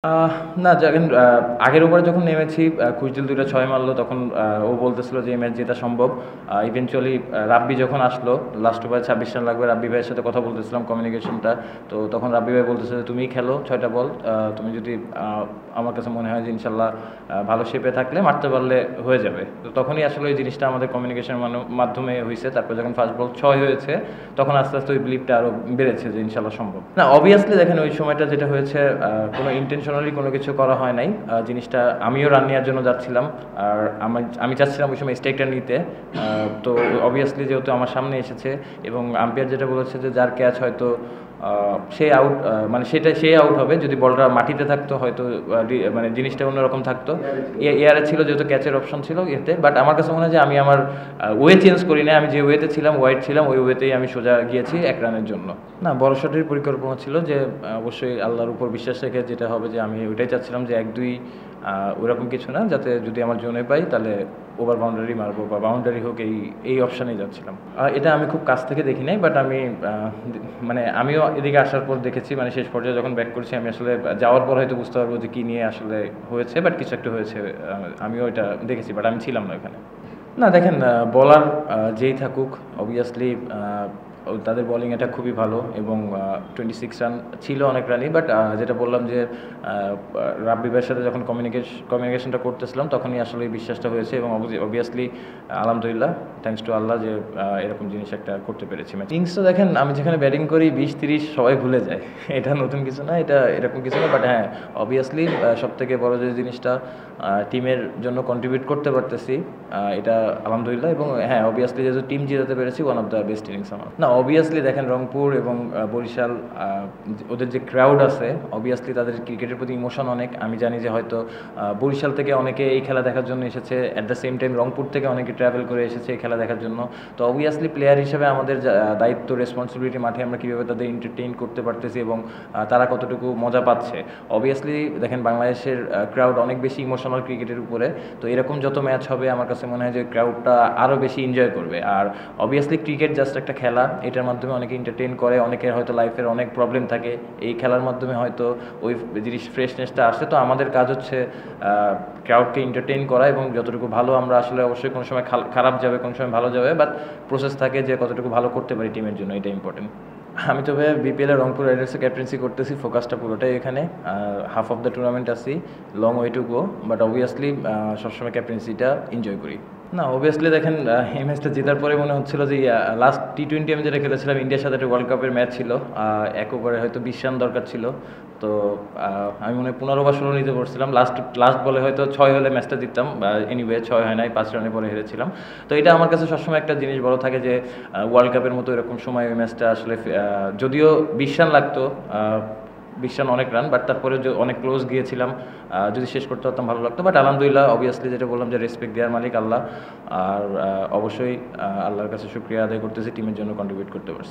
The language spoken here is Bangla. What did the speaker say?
আহ না যখন আগের ওভারে যখন নেমেছি খুশদিল ২ টা ৬ মারলো তখন ও বলতেছিল যে এই ম্যাচ জেতা সম্ভব। ইভেনচুয়ালি রাব্বি যখন আসলো লাস্ট ওভারে ২৬ রান লাগবে, রাব্বি ভাইয়ের সাথে কথা বলতেছিলাম কমিউনিকেশনটা। তো তখন রাব্বি ভাই বলতেছে যে তুমিই খেলো ৬টা বল। তুমি যদি আমার কাছে মনে হয় যে ইনশাল্লাহ ভালো শেপে থাকলে মারতে পারলে হয়ে যাবে। তো তখনই আসলে ওই জিনিসটা আমাদের কমিউনিকেশনের মাধ্যমে হয়েছে। তারপর যখন ফার্স্ট বল ৬ হয়েছে তখন আস্তে আস্তে ওই বিলিভটা আরও বেড়েছে যে ইনশাল্লাহ সম্ভব। না অবভিয়াসলি দেখেন ওই সময়টা যেটা হয়েছে কোনো ইন্টেনশনালি কোনো কিছু করা হয় নাই। জিনিসটা আমিও রান নেওয়ার জন্য যাচ্ছিলাম। আর আমি চাচ্ছিলাম ওই সময় স্ট্রাইকটা নিতে। তো অবভিয়াসলি যেহেতু আমার সামনে এসেছে এবং আম্পায়ার যেটা বলেছে যে যার ক্যাচ হয়তো সে আউট, মানে সে আউট হবে। যদি বলটা মাটিতে থাকতো হয়তো মানে জিনিসটা অন্যরকম থাকতো। এয়ারে ছিল যেহেতু ক্যাচের অপশন ছিল এতে। বাট আমার কাছে মনে হয় যে আমি আমার ওয়ে চেঞ্জ করি না। আমি যে ওয়েতে ছিলাম ওয়াইড ছিলাম ওই ওয়েতেই আমি সোজা গিয়েছি ১ রানের জন্য। না বড় শটের পরিকল্পনা ছিল যে অবশ্যই আল্লাহর উপর বিশ্বাস রেখে যেটা হবে যে আমি ওইটাই চাচ্ছিলাম যে ১-২ ওইরকম কিছু না, যাতে যদি আমার জোনে পাই তাহলে ওভার বাউন্ডারি মারবো বা বাউন্ডারি হোক এই অপশানেই যাচ্ছিলাম। এটা আমি খুব কাছ থেকে দেখি নাই, বাট আমি মানে আমিও এদিকে আসার পর দেখেছি, মানে শেষ পর্যায়ে যখন ব্যাক করছি আমি আসলে যাওয়ার পর হয়তো বুঝতে পারবো যে কী নিয়ে আসলে হয়েছে, বাট কিছু একটা হয়েছে। আমিও এটা দেখেছি, বাট আমি ছিলাম না ওখানে। না দেখেন বলার যেই থাকুক অবভিয়াসলি তাদের বোলিং এটা খুবই ভালো এবং 26 রান ছিল অনেক রানই। বাট যেটা বললাম যে রাব্বি ভাইয়ের সাথে যখন কমিউনিকেশনটা করতেছিলাম তখনই আসলে এই বিশ্বাসটা হয়েছে এবং অবভিয়াসলি আলহামদুলিল্লাহ থ্যাঙ্কস টু আল্লাহ যে এরকম জিনিস একটা করতে পেরেছি। ইনিংস তো দেখেন আমি যেখানে ব্যাটিং করি ২০-৩০ সবাই ভুলে যায়। এটা নতুন কিছু না, এটা এরকম কিছু না। বাট হ্যাঁ অবভিয়াসলি সবথেকে বড় যে জিনিসটা টিমের জন্য কন্ট্রিবিউট করতে পারতেছি এটা আলহামদুলিল্লাহ। এবং হ্যাঁ অবভিয়াসলি যেহেতু টিম জিতাতে পেরেছি one of the best innings আমার। না অবভিয়াসলি দেখেন রংপুর এবং বরিশাল ওদের যে ক্রাউড আছে অবভিয়াসলি তাদের ক্রিকেটের প্রতি ইমোশন অনেক। আমি জানি যে হয়তো বরিশাল থেকে অনেকে এই খেলা দেখার জন্য এসেছে, at the same time Rangpur থেকে অনেকে ট্রাভেল করে এসেছে এই খেলা দেখার জন্য। তো অবভিয়াসলি প্লেয়ার হিসেবে আমাদের দায়িত্ব রেসপন্সিবিলিটি মাঠে আমরা কীভাবে তাদের এন্টারটেইন করতে পারতেছি এবং তারা কতটুকু মজা পাচ্ছে। অবভিয়াসলি দেখেন বাংলাদেশের ক্রাউড অনেক বেশি ইমোশনাল ক্রিকেটের উপরে। তো এরকম যত ম্যাচ হবে আমার কাছে মনে হয় যে ক্রাউডটা আরও বেশি এনজয় করবে। আর অবভিয়াসলি ক্রিকেট জাস্ট একটা খেলা, এটার মাধ্যমে অনেকে এন্টারটেইন করে, অনেকের হয়তো লাইফের অনেক প্রবলেম থাকে, এই খেলার মাধ্যমে হয়তো ওই জিনিস ফ্রেশনেসটা আসে। তো আমাদের কাজ হচ্ছে ক্রাউডকে এন্টারটেইন করা এবং যতটুকু ভালো আমরা আসলে অবশ্যই কোনো সময় খারাপ যাবে কোনো সময় ভালো যাবে, বাট প্রসেস থাকে যে কতটুকু ভালো করতে পারি টিমের জন্য, এটা ইম্পর্টেন্ট। আমি তো ভাইয়া বিপিএল এর রংপুর রাইডার্সের ক্যাপ্টেন্সি করতেছি, ফোকাসটা পুরোটাই এখানে। হাফ অফ দ্য টুর্নামেন্ট আছি, long way to go, but obviously সবসময় ক্যাপ্টেন্সিটা এনজয় করি। না অবভিয়াসলি দেখেন এই ম্যাচটা জেতার পরে মনে হচ্ছিল যে লাস্ট টি-20 আমি যেটা খেলেছিলাম ইন্ডিয়ার সাথে একটা ওয়ার্ল্ড কাপের ম্যাচ ছিল, ১ ওভারে হয়তো ২০ রান দরকার ছিল। তো আমি মনে হয় ১৫ বা ১৬ নিতে পড়ছিলাম, লাস্ট বলে হয়তো ৬ হলে ম্যাচটা জিততাম। এনিওয়ে ৬ হয় নাই, ৫ রানের পরে হেরেছিলাম। তো এটা আমার কাছে সবসময় একটা জিনিস বড় থাকে যে ওয়ার্ল্ড কাপের মতো এরকম সময় ওই ম্যাচটা আসলে যদিও ২০ রান লাগতো, ২০ রান অনেক রান, বাট তারপরে অনেক ক্লোজ গিয়েছিলাম, যদি শেষ করতে পারতাম ভালো লাগতো। বাট আলহামদুলিল্লাহ অবভিয়াসলি যেটা বললাম যে রেসপেক্ট দেওয়ার মালিক আল্লাহ। আর অবশ্যই আল্লাহর কাছে শুকরিয়া আদায় করতেছি টিমের জন্য কন্ট্রিবিউট করতে পারছি।